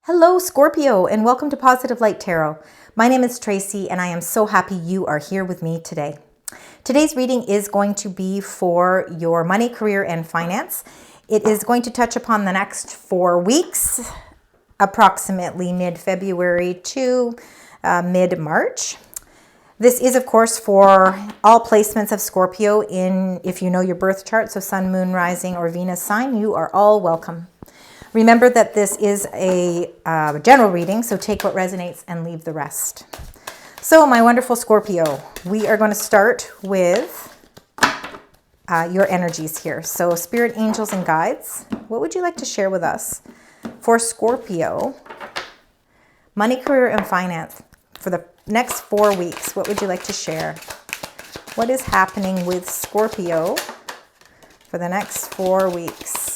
Hello, Scorpio, and welcome to Positive Light Tarot. My name is Tracy, and I am so happy you are here with me today. Today's reading is going to be for your money, career, and finance. It is going to touch upon the next 4 weeks, approximately mid-February to mid-March. This is, of course, for all placements of Scorpio if you know your birth chart, so Sun, Moon, Rising, or Venus sign, you are all welcome. Remember that this is a general reading, so take what resonates and leave the rest. So, my wonderful Scorpio, we are going to start with your energies here. So, Spirit, Angels, and Guides, what would you like to share with us for Scorpio, money, career, and finance for the next 4 weeks? What would you like to share? What is happening with Scorpio for the next 4 weeks?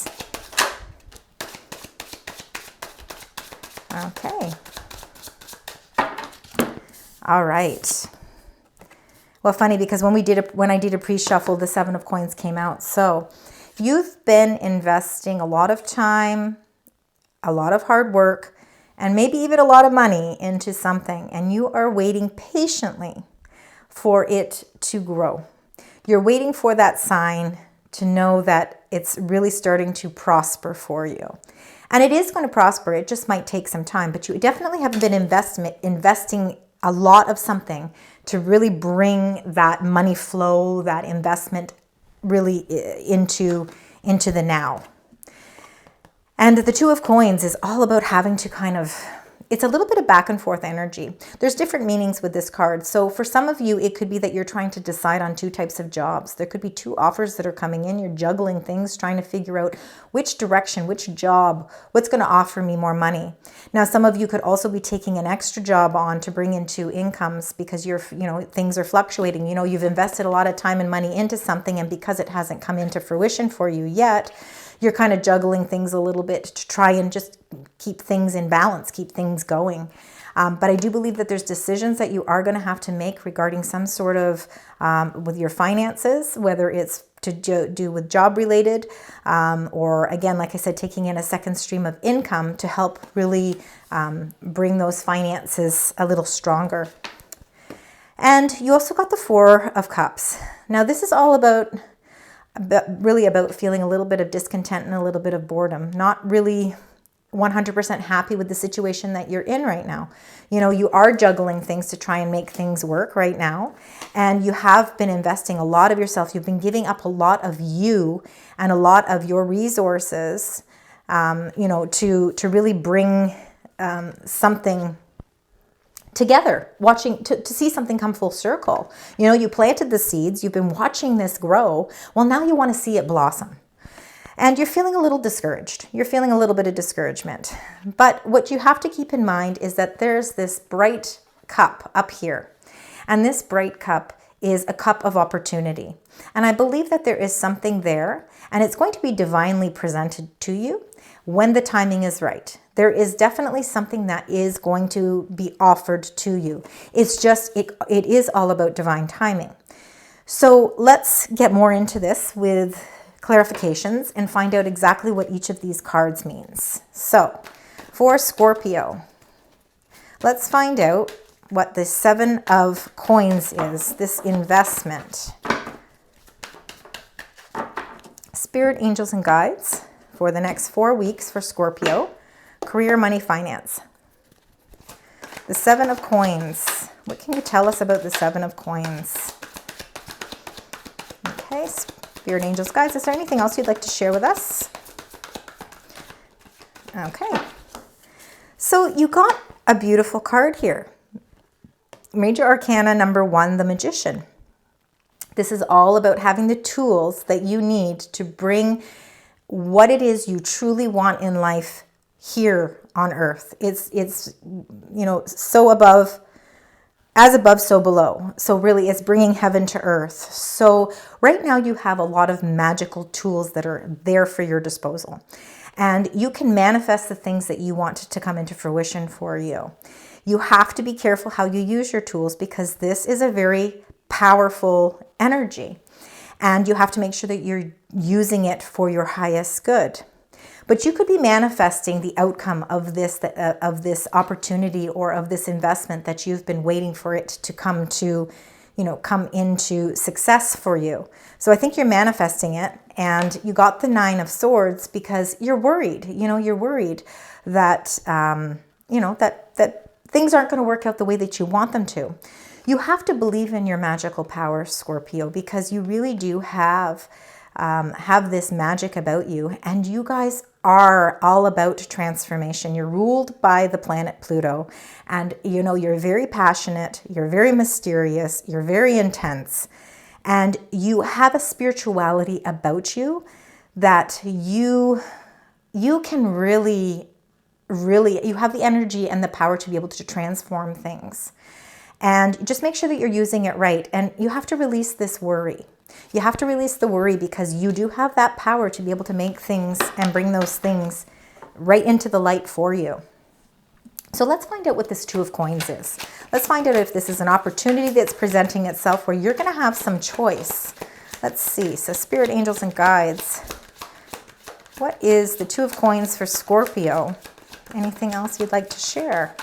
Okay. All right. Well, funny because when I did a pre-shuffle, the 7 of Coins came out. So you've been investing a lot of time, a lot of hard work, and maybe even a lot of money into something, and you are waiting patiently for it to grow. You're waiting for that sign to know that it's really starting to prosper for you. And it is going to prosper. It just might take some time, but you definitely have been investing a lot of something to really bring that money flow, that investment really into the now. And the 2 of Coins is all about having to it's a little bit of back and forth energy. There's different meanings with this card. So for some of you, it could be that you're trying to decide on 2 types of jobs. There could be 2 offers that are coming in. You're juggling things, trying to figure out which direction, which job, what's going to offer me more money. Now, some of you could also be taking an extra job on to bring in 2 incomes because things are fluctuating. You've invested a lot of time and money into something, and because it hasn't come into fruition for you yet, you're kind of juggling things a little bit to try and just keep things in balance, keep things going. But I do believe that there's decisions that you are going to have to make regarding some sort of, with your finances, whether it's to do with job related, or again, like I said, taking in a second stream of income to help really bring those finances a little stronger. And you also got the 4 of Cups. Now this is all really about feeling a little bit of discontent and a little bit of boredom, not really 100% happy with the situation that you're in right now. You are juggling things to try and make things work right now, and you have been investing a lot of yourself. You've been giving up a lot of you and a lot of your resources, to really bring something together, watching to see something come full circle. You planted the seeds, you've been watching this grow. Well, now you want to see it blossom. And you're feeling a little discouraged. You're feeling a little bit of discouragement. But what you have to keep in mind is that there's this bright cup up here. And this bright cup is a cup of opportunity. And I believe that there is something there, and it's going to be divinely presented to you when the timing is right. There is definitely something that is going to be offered to you. It's just, it is all about divine timing. So let's get more into this with clarifications and find out exactly what each of these cards means. So for Scorpio, let's find out what the 7 of Coins is, this investment. Spirit, Angels, and Guides for the next 4 weeks for Scorpio, career, money, finance. The 7 of Coins. What can you tell us about the 7 of Coins? Okay, Spirit, Angels, Guides, is there anything else you'd like to share with us? Okay. So you got a beautiful card here. Major Arcana number 1, the Magician. This is all about having the tools that you need to bring what it is you truly want in life here on earth. It's so above, as above, so below. So really it's bringing heaven to earth. So right now you have a lot of magical tools that are there for your disposal. And you can manifest the things that you want to come into fruition for you. You have to be careful how you use your tools because this is a very powerful energy. And you have to make sure that you're using it for your highest good. But you could be manifesting the outcome of this opportunity or of this investment that you've been waiting for it to come to, come into success for you. So I think you're manifesting it, and you got the 9 of Swords because you're worried. You're worried that, that things aren't going to work out the way that you want them to. You have to believe in your magical power, Scorpio, because you really do have this magic about you, and you guys are all about transformation. You're ruled by the planet Pluto, and you're very passionate, you're very mysterious, you're very intense, and you have a spirituality about you that you can really, you have the energy and the power to be able to transform things. And just make sure that you're using it right. And you have to release this worry. You have to release the worry because you do have that power to be able to make things and bring those things right into the light for you. So let's find out what this 2 of Coins is. Let's find out if this is an opportunity that's presenting itself where you're going to have some choice. Let's see. So Spirit, Angels, and Guides. What is the 2 of Coins for Scorpio? Anything else you'd like to share?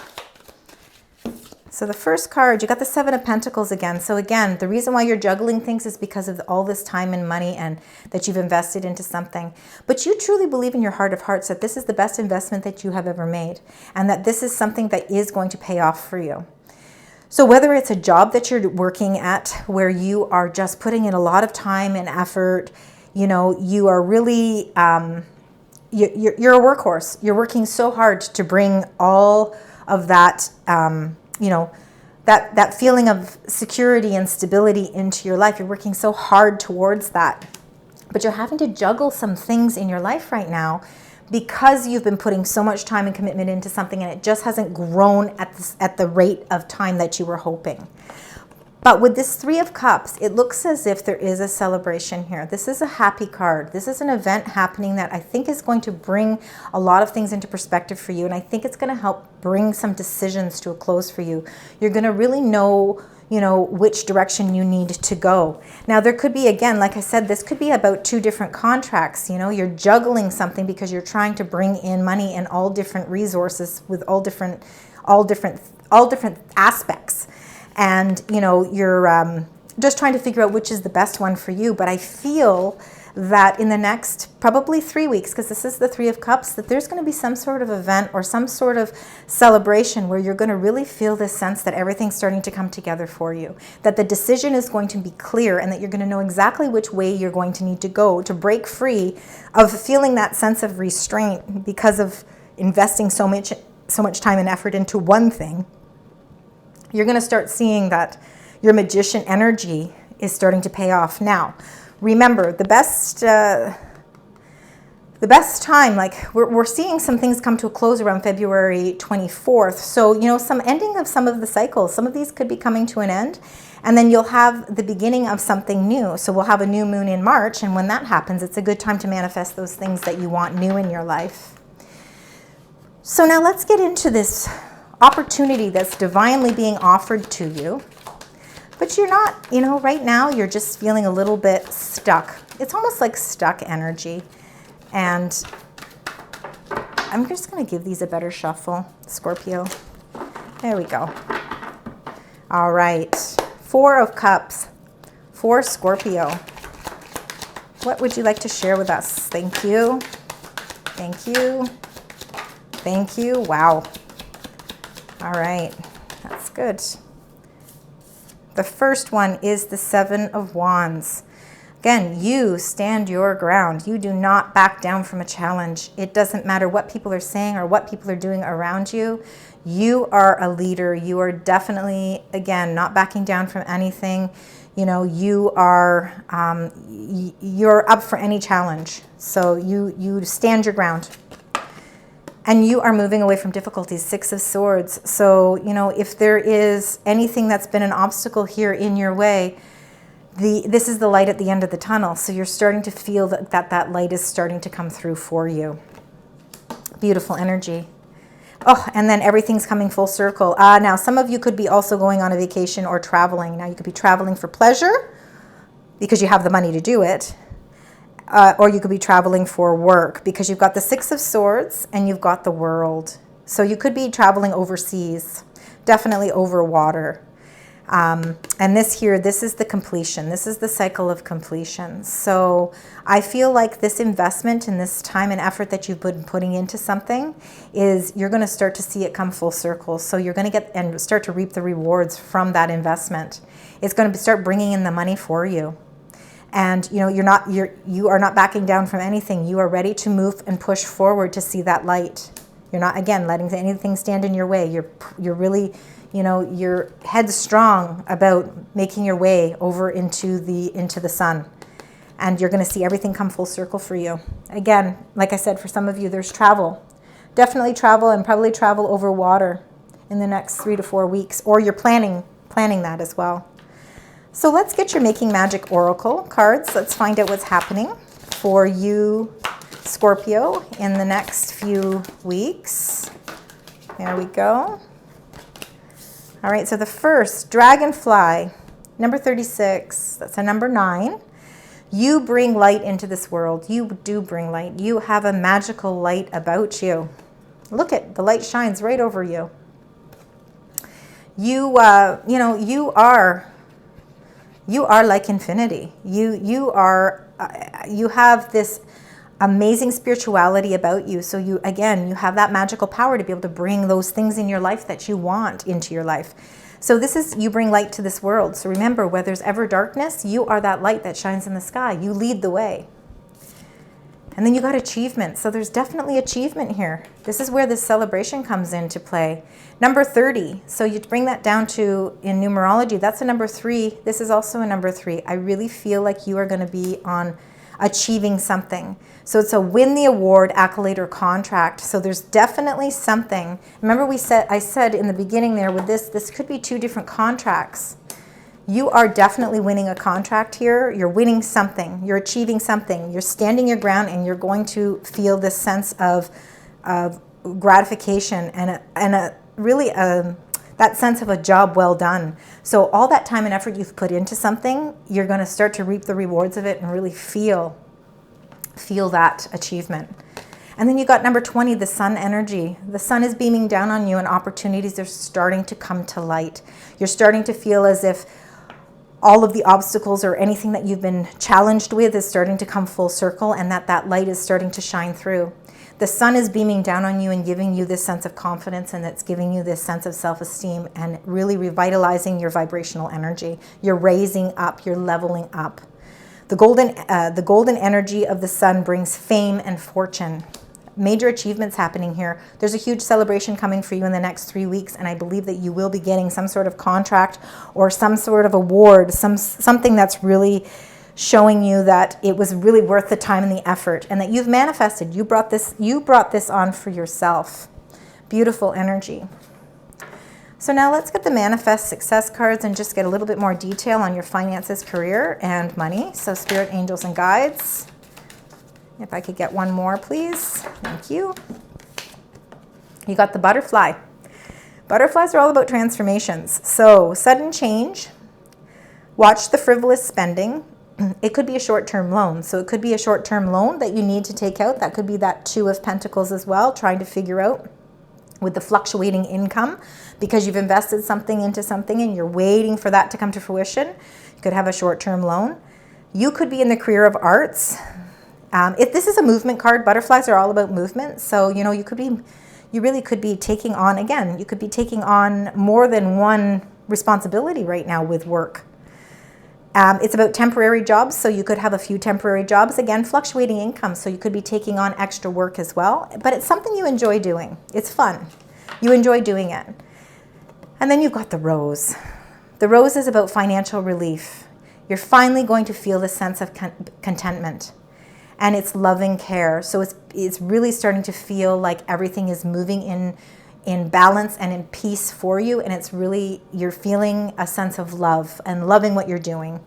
So the first card, you got the 7 of Pentacles again. So again, the reason why you're juggling things is because of all this time and money and that you've invested into something. But you truly believe in your heart of hearts that this is the best investment that you have ever made, and that this is something that is going to pay off for you. So whether it's a job that you're working at where you are just putting in a lot of time and effort, you are really, you're a workhorse. You're working so hard to bring all of that, that feeling of security and stability into your life. You're working so hard towards that. But you're having to juggle some things in your life right now because you've been putting so much time and commitment into something, and it just hasn't grown at the rate of time that you were hoping. But with this 3 of Cups, it looks as if there is a celebration here. This is a happy card. This is an event happening that I think is going to bring a lot of things into perspective for you. And I think it's going to help bring some decisions to a close for you. You're going to really know, which direction you need to go. Now, there could be, again, like I said, this could be about 2 different contracts. You're juggling something because you're trying to bring in money and all different resources with all different aspects. And, you're just trying to figure out which is the best one for you. But I feel that in the next probably 3 weeks, because this is the 3 of Cups, that there's going to be some sort of event or some sort of celebration where you're going to really feel this sense that everything's starting to come together for you, that the decision is going to be clear, and that you're going to know exactly which way you're going to need to go to break free of feeling that sense of restraint because of investing so much time and effort into one thing. You're going to start seeing that your magician energy is starting to pay off. Now, remember, the best time, like we're seeing some things come to a close around February 24th. So, some ending of some of the cycles. Some of these could be coming to an end, and then you'll have the beginning of something new. So we'll have a new moon in March, and when that happens, it's a good time to manifest those things that you want new in your life. So now let's get into this opportunity that's divinely being offered to you, but you're not, right now you're just feeling a little bit stuck. It's almost like stuck energy. And I'm just going to give these a better shuffle, Scorpio. There we go. All right. 4 of Cups for Scorpio. What would you like to share with us? Thank you. Thank you. Thank you. Wow. All right, that's good. The first one is the 7 of Wands. Again, you stand your ground. You do not back down from a challenge. It doesn't matter what people are saying or what people are doing around you. You are a leader. You are definitely, again, not backing down from anything. You are, you're up for any challenge. So you stand your ground. And you are moving away from difficulties, 6 of Swords. So, if there is anything that's been an obstacle here in your way, this is the light at the end of the tunnel. So you're starting to feel that light is starting to come through for you. Beautiful energy. Oh, and then everything's coming full circle. Now, some of you could be also going on a vacation or traveling. Now, you could be traveling for pleasure because you have the money to do it. or you could be traveling for work, because you've got the Six of Swords and you've got the World. So you could be traveling overseas, definitely over water. And this is the completion. This is the cycle of completion. So I feel like this investment and this time and effort that you've been putting into something is, you're going to start to see it come full circle. So you're going to get and start to reap the rewards from that investment. It's going to start bringing in the money for you. And you know, you are not backing down from anything. You are ready to move and push forward to see that light. You're not, again, letting anything stand in your way. You're really, you know, you're headstrong about making your way over into the sun. And you're going to see everything come full circle for you. Again, like I said, for some of you, there's travel. Definitely travel, and probably travel over water in the next 3 to 4 weeks. Or you're planning that as well. So let's get your Making Magic Oracle cards. Let's find out what's happening for you, Scorpio, in the next few weeks. There we go. All right, so the first, Dragonfly, number 36. That's a number 9. You bring light into this world. You do bring light. You have a magical light about you. Look at the light shines right over you. You know, you are like infinity. You have this amazing spirituality about you. So you have that magical power to be able to bring those things in your life that you want into your life. So this is, you bring light to this world. So remember, where there's ever darkness, you are that light that shines in the sky. You lead the way. And then you got achievement. So there's definitely achievement here. This is where this celebration comes into play. Number 30. So you bring that down to, in numerology, that's a number 3. This is also a number 3. I really feel like you are going to be on achieving something. So it's a win the award, accolade, or contract. So there's definitely something. Remember I said in the beginning there with this could be 2 different contracts. You are definitely winning a contract here. You're winning something. You're achieving something. You're standing your ground, and you're going to feel this sense of gratification and really that sense of a job well done. So all that time and effort you've put into something, you're going to start to reap the rewards of it and really feel that achievement. And then you got number 20, the sun energy. The sun is beaming down on you, and opportunities are starting to come to light. You're starting to feel as if all of the obstacles or anything that you've been challenged with is starting to come full circle, and that light is starting to shine through. The sun is beaming down on you and giving you this sense of confidence, and it's giving you this sense of self-esteem and really revitalizing your vibrational energy. You're raising up, you're leveling up. The golden energy of the sun brings fame and fortune. Major achievements happening here. There's a huge celebration coming for you in the next 3 weeks, and I believe that you will be getting some sort of contract or some sort of award, something that's really showing you that it was really worth the time and the effort, and that you've manifested. You brought this on for yourself. Beautiful energy. So now let's get the manifest success cards and just get a little bit more detail on your finances, career, and money. So spirit, angels, and guides. If I could get one more, please. Thank you. You got the butterfly. Butterflies are all about transformations. So sudden change. Watch the frivolous spending. It could be a short-term loan. So it could be a short-term loan that you need to take out. That could be that 2 of Pentacles as well, trying to figure out with the fluctuating income, because you've invested something into something and you're waiting for that to come to fruition. You could have a short-term loan. You could be in the career of arts. If this is a movement card, butterflies are all about movement. So, you know, you really could be taking on, again, you could be taking on more than one responsibility right now with work. It's about temporary jobs, so you could have a few temporary jobs. Again, fluctuating income, so you could be taking on extra work as well. But it's something you enjoy doing. It's fun. You enjoy doing it. And then you've got the rose. The rose is about financial relief. You're finally going to feel the sense of contentment. And it's loving care. So it's really starting to feel like everything is moving in balance and in peace for you, and it's really, you're feeling a sense of love and loving what you're doing.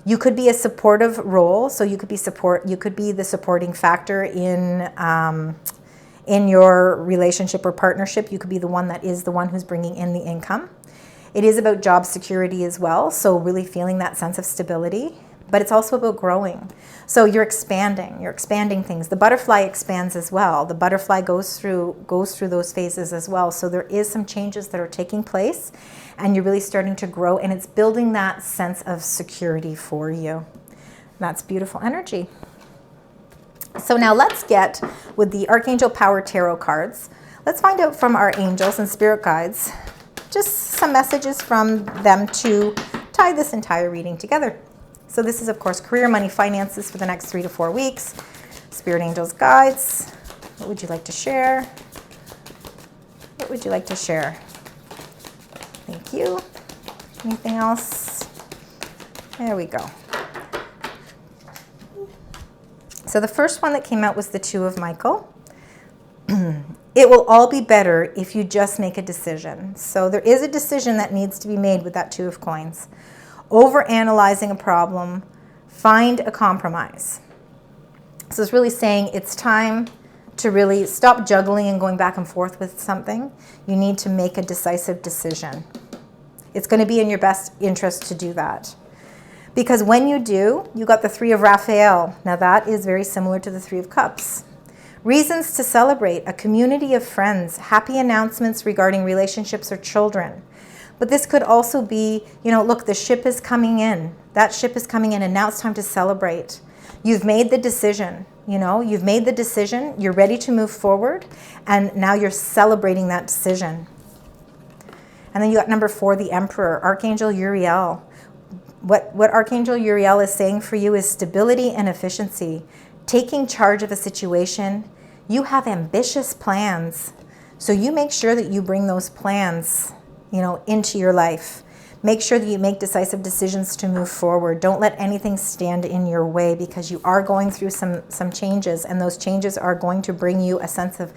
You could be a supportive role, so you could be the supporting factor in your relationship or partnership. You could be the one that is the one who's bringing in the income. It is about job security as well, so really feeling that sense of stability. but it's also about growing. So you're expanding things. The butterfly expands as well. The butterfly goes through those phases as well. So there is some changes that are taking place, and you're really starting to grow, and it's building that sense of security for you. That's beautiful energy. So now let's get with the Archangel Power Tarot cards. Let's find out from our angels and spirit guides just some messages from them to tie this entire reading together. So this is, of course, career, money, finances for the next 3 to 4 weeks. Spirit angels, guides. What would you like to share? What would you like to share? Thank you. Anything else? There we go. So the first one that came out was the Two of Michael. It will all be better if you just make a decision. So there is a decision that needs to be made with that Two of Coins. Overanalyzing a problem, find a compromise. So it's really saying it's time to really stop juggling and going back and forth with something. You need to make a decisive decision. It's going to be in your best interest to do that. Because when you do, you got the Three of Raphael. Now that is very similar to the Three of Cups. Reasons to celebrate, a community of friends, happy announcements regarding relationships or children. But this could also be, you know, look, the ship is coming in. That ship is coming in, and now it's time to celebrate. You've made the decision, you know, you've made the decision. You're ready to move forward, and now you're celebrating that decision. And then you got number 4, the Emperor, Archangel Uriel. What Archangel Uriel is saying for you is stability and efficiency, taking charge of a situation. You have ambitious plans, so you make sure that you bring those plans, you know, into your life. Make sure that you make decisive decisions to move forward. Don't let anything stand in your way, because you are going through some changes, and those changes are going to bring you a sense of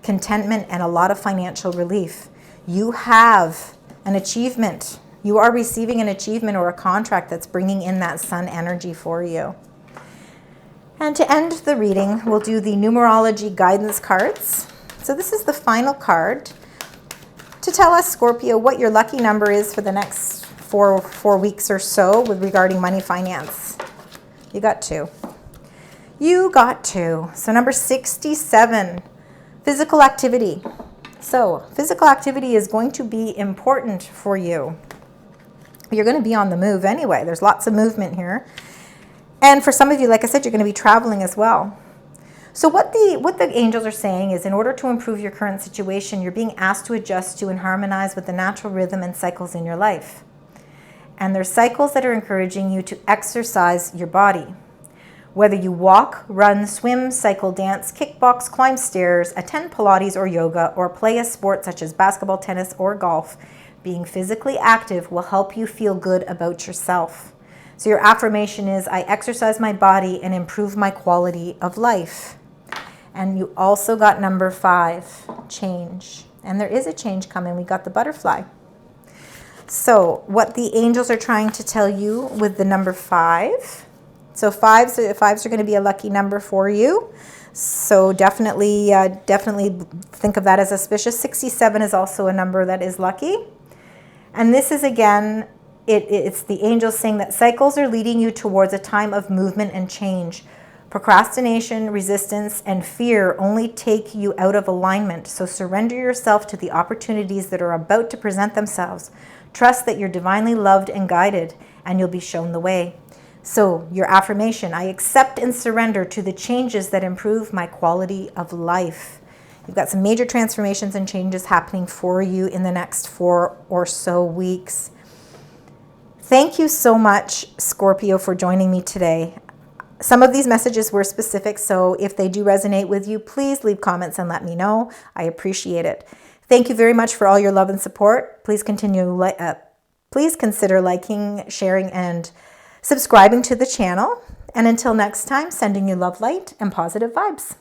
contentment and a lot of financial relief. You have an achievement. You are receiving an achievement or a contract that's bringing in that sun energy for you. And to end the reading, we'll do the numerology guidance cards. So this is the final card to tell us, Scorpio, what your lucky number is for the next four weeks or so with regarding money, finance. You got 2. You got 2. So number 67, physical activity. So physical activity is going to be important for you. You're going to be on the move anyway. There's lots of movement here. And for some of you, like I said, you're going to be traveling as well. So what the angels are saying is, in order to improve your current situation, you're being asked to adjust to and harmonize with the natural rhythm and cycles in your life. And there's cycles that are encouraging you to exercise your body. Whether you walk, run, swim, cycle, dance, kickbox, climb stairs, attend Pilates or yoga, or play a sport such as basketball, tennis, or golf, being physically active will help you feel good about yourself. So your affirmation is, I exercise my body and improve my quality of life. And you also got number 5, change. And there is a change coming. We got the butterfly. So what the angels are trying to tell you with the number 5. So fives are going to be a lucky number for you. So definitely think of that as auspicious. 67 is also a number that is lucky. And this is, again, it's the angels saying that cycles are leading you towards a time of movement and change. Procrastination, resistance, and fear only take you out of alignment. So surrender yourself to the opportunities that are about to present themselves. Trust that you're divinely loved and guided, and you'll be shown the way. So your affirmation, I accept and surrender to the changes that improve my quality of life. You've got some major transformations and changes happening for you in the next 4 or so weeks. Thank you so much, Scorpio, for joining me today. Some of these messages were specific, so if they do resonate with you, please leave comments and let me know. I appreciate it. Thank you very much for all your love and support. Please consider liking, sharing, and subscribing to the channel. And until next time, sending you love, light, and positive vibes.